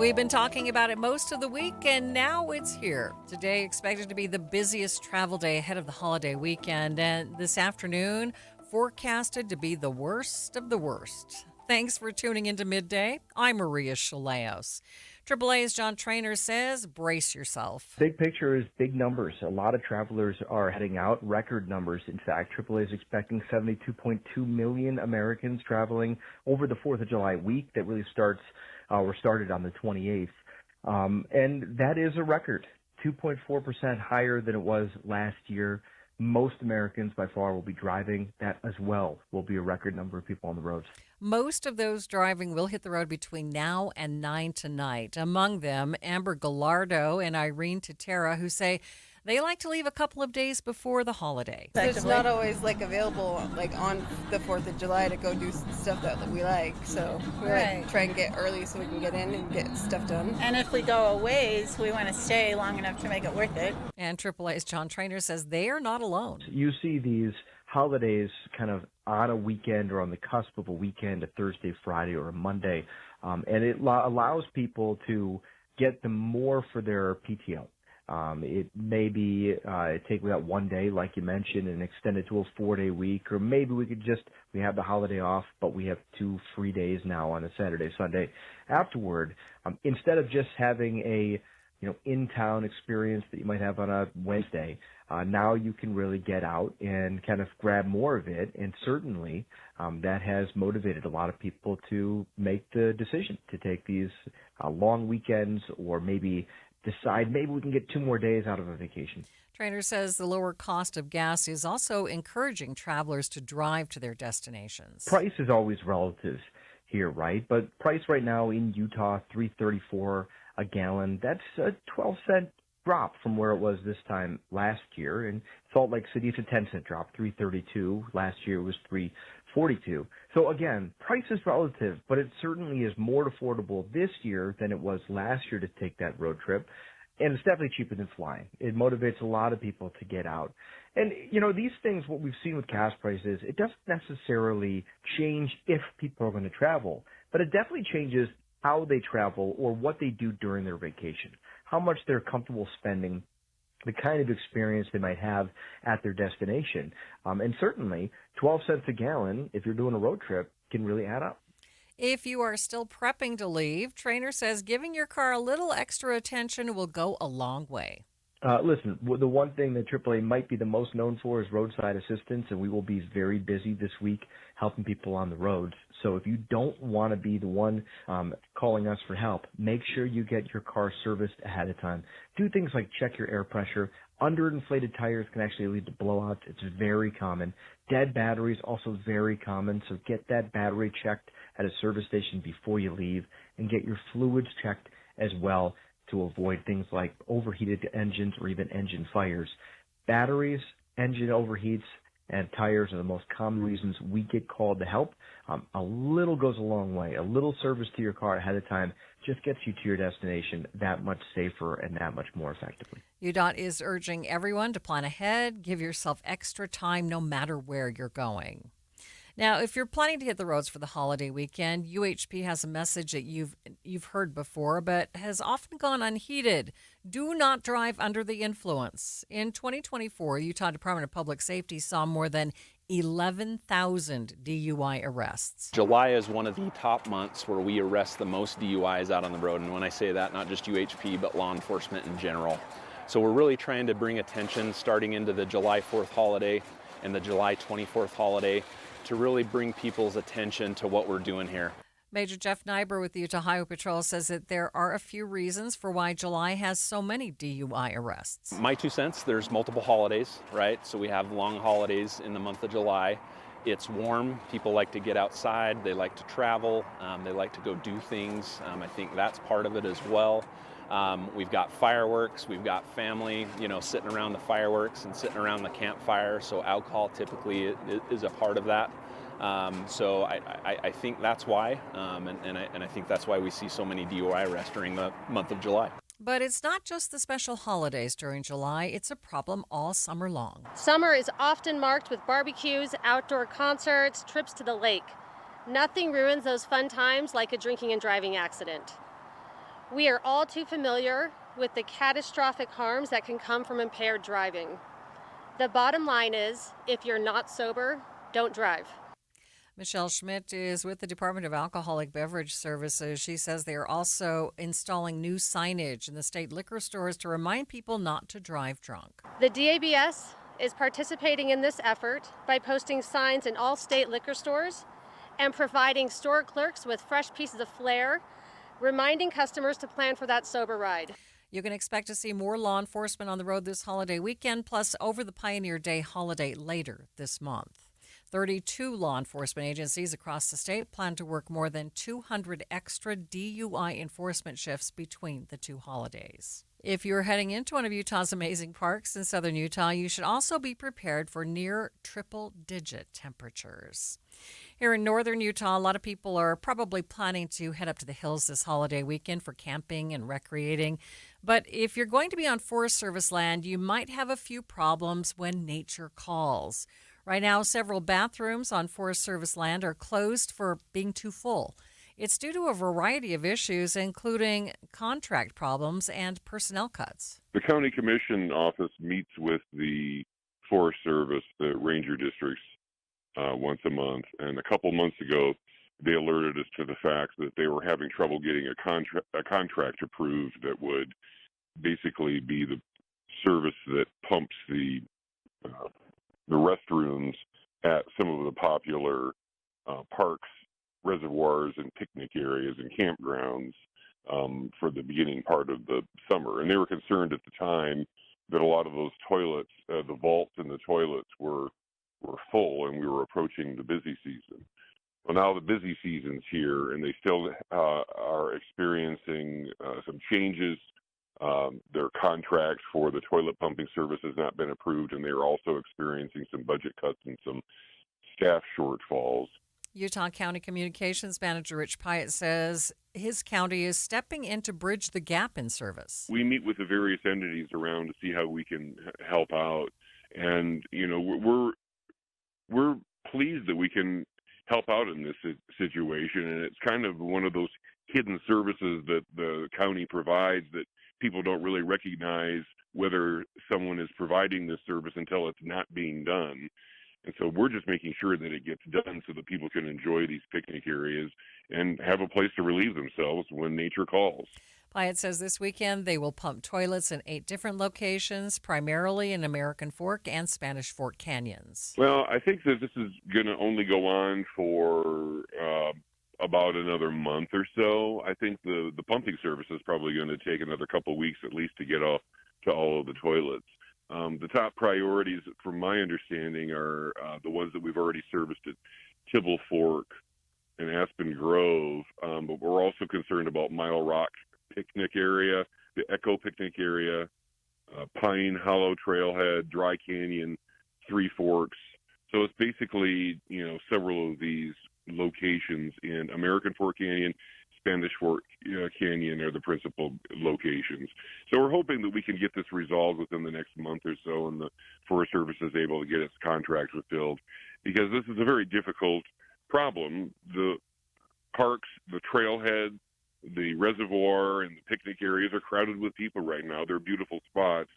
We've been talking about it most of the week, and now it's here. Today, expected to be the busiest travel day ahead of the holiday weekend, and this afternoon, forecasted to be the worst of the worst. Thanks for tuning into Midday. I'm Maria Chaleos. AAA's John Trainer says, brace yourself. Big picture is big numbers. A lot of travelers are heading out, record numbers. In fact, AAA is expecting 72.2 million Americans traveling over the 4th of July week that really started on the 28th. And that is a record, 2.4% higher than it was last year. Most Americans by far will be driving. That as well will be a record number of people on the roads. Most of those driving will hit the road between now and 9 tonight. Among them, Amber Gallardo and Irene Titera, who say they like to leave a couple of days before the holiday. It's not always available on the 4th of July to go do stuff that we like. So we try and get early so we can get in and get stuff done. And if we go a ways, we want to stay long enough to make it worth it. And AAA's John Trainer says they are not alone. You see these holidays kind of on a weekend or on the cusp of a weekend, a Thursday, Friday, or a Monday, and it allows people to get them more for their PTO. It may be take that one day, like you mentioned, and extend it to a 4-day week, or maybe we have the holiday off, but we have 2 free days now on a Saturday, Sunday afterward. Instead of just having a in-town experience that you might have on a Wednesday, now you can really get out and kind of grab more of it, and certainly that has motivated a lot of people to make the decision to take these long weekends, or maybe decide maybe we can get 2 more days out of a vacation. Trainer says the lower cost of gas is also encouraging travelers to drive to their destinations. Price is always relative here, right? But price right now in Utah, $3.34 a gallon. That's a 12-cent drop from where it was this time last year. And Salt Lake City, it's a 10-cent drop, $3.32. Last year it was $3.42. So again, price is relative, but it certainly is more affordable this year than it was last year to take that road trip. And it's definitely cheaper than flying. It motivates a lot of people to get out. And, these things, what we've seen with gas prices, it doesn't necessarily change if people are going to travel, but it definitely changes how they travel or what they do during their vacation, how much they're comfortable spending, the kind of experience they might have at their destination. And certainly 12 cents a gallon, if you're doing a road trip, can really add up. If you are still prepping to leave, Trainer says giving your car a little extra attention will go a long way. Listen, the one thing that AAA might be the most known for is roadside assistance, and we will be very busy this week helping people on the roads. So if you don't want to be the one calling us for help, make sure you get your car serviced ahead of time. Do things like check your air pressure. Underinflated tires can actually lead to blowouts. It's very common. Dead batteries, also very common. So get that battery checked at a service station before you leave, and get your fluids checked as well to avoid things like overheated engines or even engine fires. Batteries, engine overheats, and tires are the most common reasons we get called to help. A little goes a long way. A little service to your car ahead of time just gets you to your destination that much safer and that much more effectively. UDOT is urging everyone to plan ahead, give yourself extra time no matter where you're going. Now, if you're planning to hit the roads for the holiday weekend, UHP has a message that you've heard before, but has often gone unheeded. Do not drive under the influence. In 2024, Utah Department of Public Safety saw more than 11,000 DUI arrests. July is one of the top months where we arrest the most DUIs out on the road. And when I say that, not just UHP, but law enforcement in general. So we're really trying to bring attention starting into the July 4th holiday and the July 24th holiday to really bring people's attention to what we're doing here. Major Jeff Nyber with the Utah Highway Patrol says that there are a few reasons for why July has so many DUI arrests. My 2 cents, there's multiple holidays, right? So we have long holidays in the month of July. It's warm. People like to get outside. They like to travel. They like to go do things. I think that's part of it as well. We've got fireworks. We've got family, sitting around the fireworks and sitting around the campfire. So alcohol typically is a part of that. So I think that's why, and I think that's why we see so many DUI arrests during the month of July. But it's not just the special holidays during July. It's a problem all summer long. Summer is often marked with barbecues, outdoor concerts, trips to the lake. Nothing ruins those fun times like a drinking and driving accident. We are all too familiar with the catastrophic harms that can come from impaired driving. The bottom line is, if you're not sober, don't drive. Michelle Schmidt is with the Department of Alcoholic Beverage Services. She says they are also installing new signage in the state liquor stores to remind people not to drive drunk. The DABS is participating in this effort by posting signs in all state liquor stores and providing store clerks with fresh pieces of flair, reminding customers to plan for that sober ride. You can expect to see more law enforcement on the road this holiday weekend, plus over the Pioneer Day holiday later this month. 32 law enforcement agencies across the state plan to work more than 200 extra DUI enforcement shifts between the two holidays. If you're heading into one of Utah's amazing parks in southern Utah, you should also be prepared for near triple-digit temperatures. Here in northern Utah, a lot of people are probably planning to head up to the hills this holiday weekend for camping and recreating. But if you're going to be on Forest Service land, you might have a few problems when nature calls. Right now, several bathrooms on Forest Service land are closed for being too full. It's due to a variety of issues, including contract problems and personnel cuts. The county commission office meets with the Forest Service, the ranger districts, once a month. And a couple months ago, they alerted us to the fact that they were having trouble getting a contract approved that would basically be the service that pumps the restrooms at some of the popular parks, reservoirs, and picnic areas and campgrounds for the beginning part of the summer. And they were concerned at the time that a lot of those toilets, the vaults in the toilets were full, and we were approaching the busy season. Well, now the busy season's here, and they still are experiencing some changes. Their contract for the toilet pumping service has not been approved, and they're also experiencing some budget cuts and some staff shortfalls. Utah County Communications Manager Rich Pyatt says his county is stepping in to bridge the gap in service. We meet with the various entities around to see how we can help out, and we're pleased that we can help out in this situation, and it's kind of one of those hidden services that the county provides that people don't really recognize whether someone is providing this service until it's not being done. And so we're just making sure that it gets done so that people can enjoy these picnic areas and have a place to relieve themselves when nature calls. Pyatt says this weekend they will pump toilets in 8 different locations, primarily in American Fork and Spanish Fork canyons. Well, I think that this is going to only go on for about another month or so. I think the pumping service is probably going to take another couple of weeks at least to get off to all of the toilets. The top priorities, from my understanding, are the ones that we've already serviced at Tibble Fork and Aspen Grove, but we're also concerned about Mile Rock Picnic Area, the Echo Picnic Area, Pine Hollow Trailhead, Dry Canyon, Three Forks. So it's basically, several of these locations in American Fork Canyon, Spanish Fork Canyon are the principal locations. So we're hoping that we can get this resolved within the next month or so, and the Forest Service is able to get its contract fulfilled, because this is a very difficult problem. The parks, the trailhead, the reservoir, and the picnic areas are crowded with people right now. They're beautiful spots.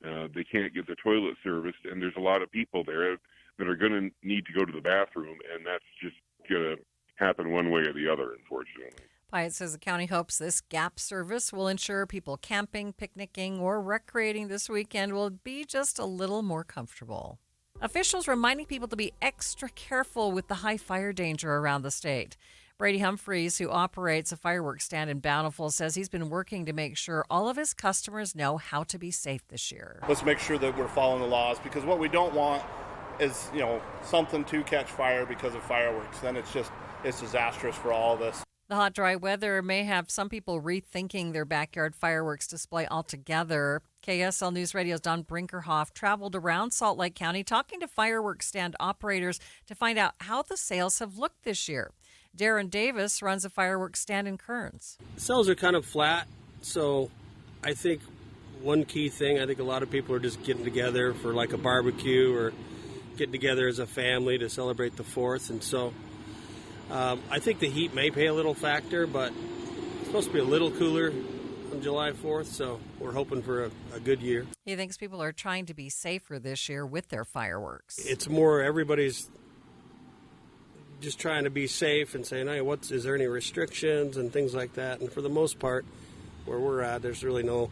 They can't get the toilet serviced, and there's a lot of people there that are going to need to go to the bathroom, and that's just going to happen one way or the other, unfortunately. Pyatt says the county hopes this GAP service will ensure people camping, picnicking, or recreating this weekend will be just a little more comfortable. Officials reminding people to be extra careful with the high fire danger around the state. Brady Humphreys, who operates a fireworks stand in Bountiful, says he's been working to make sure all of his customers know how to be safe this year. Let's make sure that we're following the laws, because what we don't want is, something to catch fire because of fireworks. Then it's disastrous for all of us. The hot, dry weather may have some people rethinking their backyard fireworks display altogether. KSL NewsRadio's Don Brinkerhoff traveled around Salt Lake County talking to fireworks stand operators to find out how the sales have looked this year. Darren Davis runs a fireworks stand in Kearns. Sales are kind of flat, so I think one key thing, I think a lot of people are just getting together for like a barbecue or getting together as a family to celebrate the 4th, and so I think the heat may play a little factor, but it's supposed to be a little cooler on July 4th, so we're hoping for a good year. He thinks people are trying to be safer this year with their fireworks. It's more everybody's just trying to be safe and saying, hey, is there any restrictions and things like that? And for the most part, where we're at, there's really no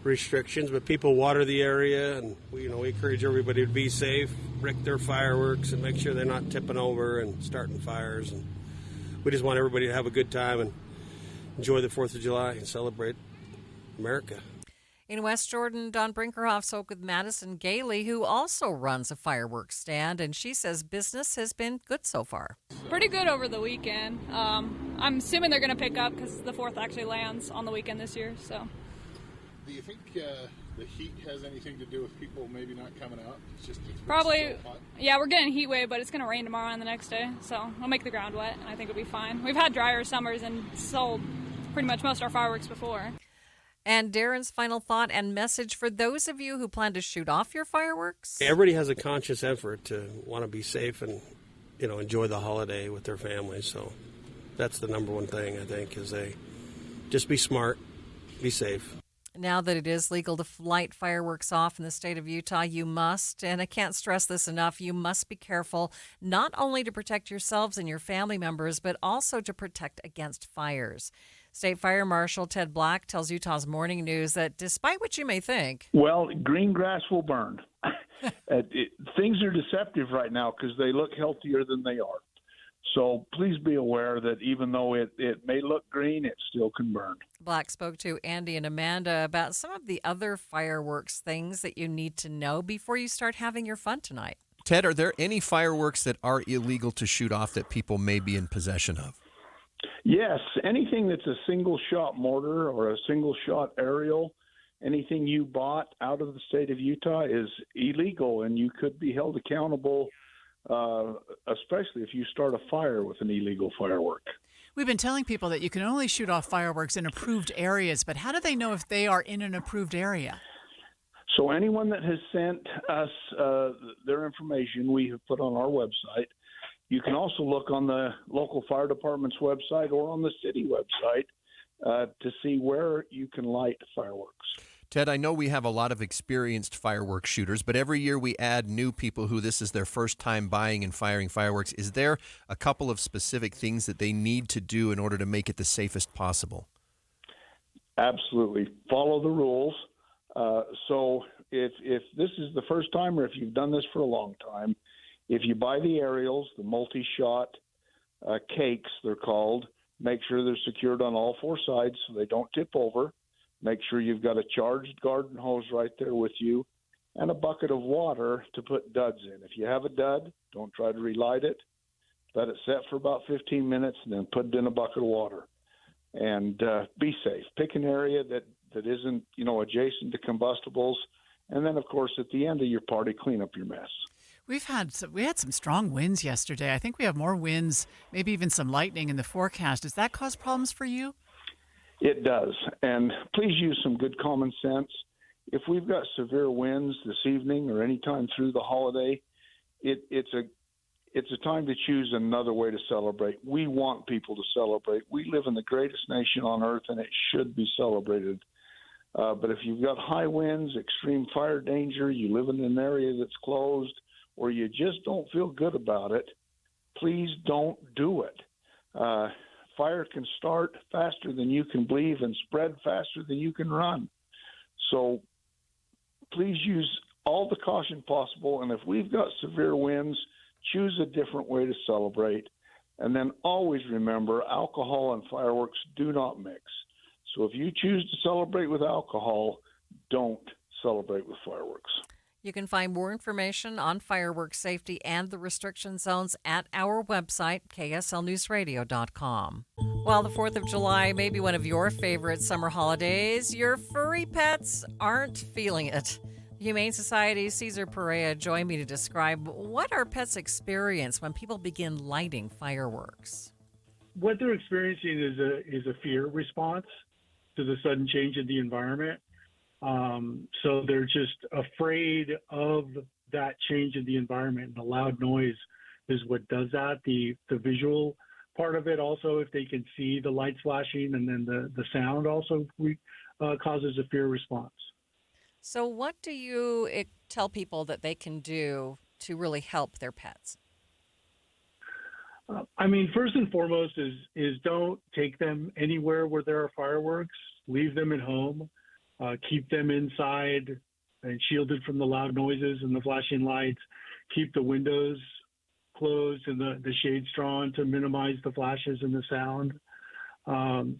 restrictions, but people water the area, and we encourage everybody to be safe, rig their fireworks, and make sure they're not tipping over and starting fires. And we just want everybody to have a good time and enjoy the 4th of July and celebrate America. In West Jordan, Don Brinkerhoff spoke with Madison Gailey, who also runs a fireworks stand, and she says business has been good so far. Pretty good over the weekend. I'm assuming they're going to pick up because the 4th actually lands on the weekend this year. So, do you think the heat has anything to do with people maybe not coming out? It's probably. So hot. Yeah, we're getting a heat wave, but it's going to rain tomorrow and the next day, so it'll make the ground wet, and I think it'll be fine. We've had drier summers and sold pretty much most of our fireworks before. And Darren's final thought and message for those of you who plan to shoot off your fireworks. Everybody has a conscious effort to want to be safe and, enjoy the holiday with their families. So that's the number one thing, I think, is just be smart, be safe. Now that it is legal to light fireworks off in the state of Utah, you must, and I can't stress this enough, you must be careful not only to protect yourselves and your family members, but also to protect against fires. State Fire Marshal Ted Black tells Utah's Morning News that despite what you may think... Well, green grass will burn. Things are deceptive right now because they look healthier than they are. So please be aware that even though it may look green, it still can burn. Black spoke to Andy and Amanda about some of the other fireworks things that you need to know before you start having your fun tonight. Ted, are there any fireworks that are illegal to shoot off that people may be in possession of? Yes, anything that's a single-shot mortar or a single-shot aerial, anything you bought out of the state of Utah is illegal, and you could be held accountable, especially if you start a fire with an illegal firework. We've been telling people that you can only shoot off fireworks in approved areas, but how do they know if they are in an approved area? So anyone that has sent us their information, we have put on our website. You can also look on the local fire department's website or on the city website to see where you can light fireworks. Ted, I know we have a lot of experienced fireworks shooters, but every year we add new people who this is their first time buying and firing fireworks. Is there a couple of specific things that they need to do in order to make it the safest possible? Absolutely. Follow the rules. So if this is the first time or if you've done this for a long time, if you buy the aerials, the multi-shot cakes, they're called, make sure they're secured on all four sides so they don't tip over. Make sure you've got a charged garden hose right there with you and a bucket of water to put duds in. If you have a dud, don't try to relight it. Let it set for about 15 minutes and then put it in a bucket of water. And be safe. Pick an area that isn't, adjacent to combustibles. And then, of course, at the end of your party, clean up your mess. We had some strong winds yesterday. I think we have more winds, maybe even some lightning in the forecast. Does that cause problems for you? It does. And please use some good common sense. If we've got severe winds this evening or any time through the holiday, it's a time to choose another way to celebrate. We want people to celebrate. We live in the greatest nation on earth, and it should be celebrated. But if you've got high winds, extreme fire danger, you live in an area that's closed, or you just don't feel good about it, please don't do it. Fire can start faster than you can believe and spread faster than you can run. So please use all the caution possible. And if we've got severe winds, choose a different way to celebrate. And then always remember, alcohol and fireworks do not mix. So if you choose to celebrate with alcohol, don't celebrate with fireworks. You can find more information on fireworks safety and the restriction zones at our website, KSLNewsRadio.com. While the 4th of July may be one of your favorite summer holidays, your furry pets aren't feeling it. The Humane Society's Cesar Perea joined me to describe what our pets experience when people begin lighting fireworks. What they're experiencing is a fear response to the sudden change in the environment. So they're just afraid of that change in the environment, and the loud noise is what does that. The visual part of it also, if they can see the lights flashing, and then the sound also causes a fear response. So what do you tell people that they can do to really help their pets? I mean, first and foremost is don't take them anywhere where there are fireworks. Leave them at home. Keep them inside and shielded from the loud noises and the flashing lights. Keep the windows closed and the shades drawn to minimize the flashes and the sound.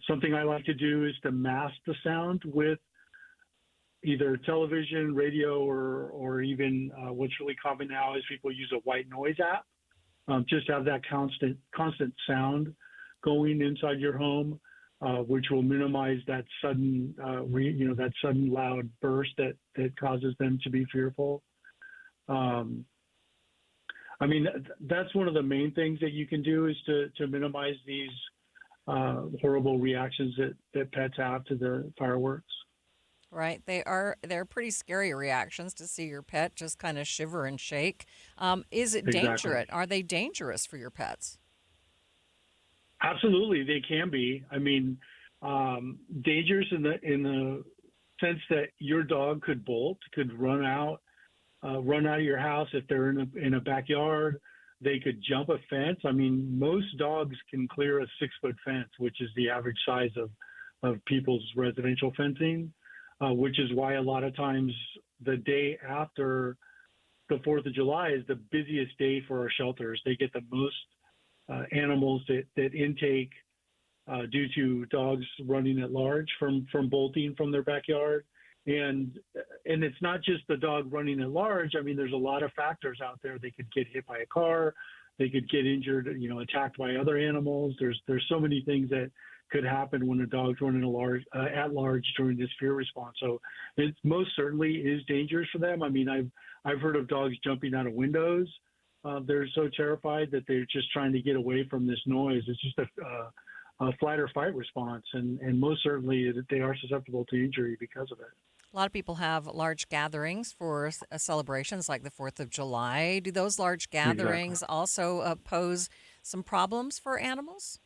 Something I like to do is to mask the sound with either television, radio, or even what's really common now is people use a white noise app. Just have that constant sound going inside your home, which will minimize that sudden, that sudden loud burst that causes them to be fearful. I mean, that's one of the main things that you can do is to minimize these horrible reactions that pets have to the fireworks. Right. They're pretty scary reactions to see your pet just kind of shiver and shake. Is it dangerous? Are they dangerous for your pets? Absolutely, they can be. I mean, dangerous in the sense that your dog could bolt, could run out of your house if they're in a backyard. They could jump a fence. I mean, most dogs can clear a 6-foot fence, which is the average size of people's residential fencing. Which is why a lot of times the day after the 4th of July is the busiest day for our shelters. They get the most animals that intake due to dogs running at large from bolting from their backyard. And it's not just the dog running at large. I mean, there's a lot of factors out there. They could get hit by a car. They could get injured, attacked by other animals. There's so many things that could happen when a dog's running at large during this fear response. So it most certainly is dangerous for them. I mean, I've heard of dogs jumping out of windows. They're so terrified that they're just trying to get away from this noise. It's just a flight or fight response, and most certainly they are susceptible to injury because of it. A lot of people have large gatherings for celebrations like the 4th of July. Do those large gatherings also pose some problems for animals?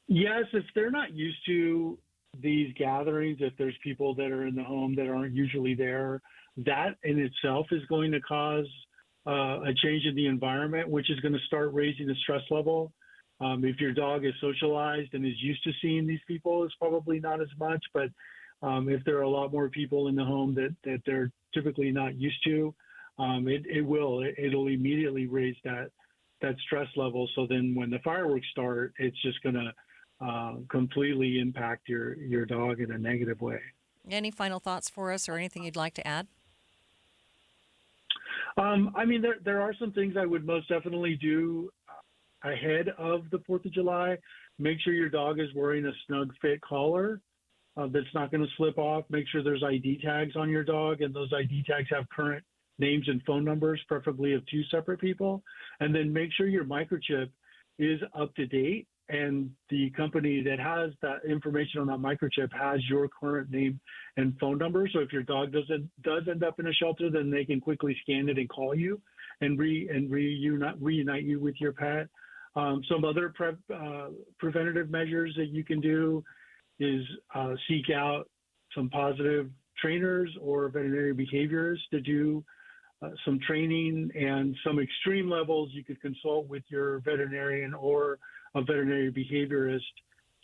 Yes, if they're not used to these gatherings, if there's people that are in the home that aren't usually there, that in itself is going to cause a change in the environment, which is going to start raising the stress level. If your dog is socialized and is used to seeing these people, it's probably not as much. But if there are a lot more people in the home that they're typically not used to, it'll immediately raise that stress level. So then when the fireworks start, it's just going to completely impact your dog in a negative way. Any final thoughts for us or anything you'd like to add? I mean, there are some things I would most definitely do ahead of the 4th of July. Make sure your dog is wearing a snug fit collar that's not going to slip off. Make sure there's ID tags on your dog, and those ID tags have current names and phone numbers, preferably of 2 separate people. And then make sure your microchip is up to date, and the company that has that information on that microchip has your current name and phone number. So if your dog does end up in a shelter, then they can quickly scan it and call you and reunite you with your pet. Some other preventative measures that you can do is seek out some positive trainers or veterinary behaviors to do some training, and some extreme levels you could consult with your veterinarian or a veterinary behaviorist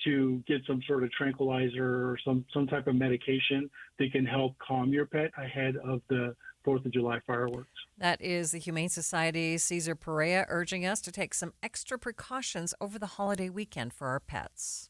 to get some sort of tranquilizer or some type of medication that can help calm your pet ahead of the 4th of July fireworks. That is the Humane Society's Cesar Perea urging us to take some extra precautions over the holiday weekend for our pets.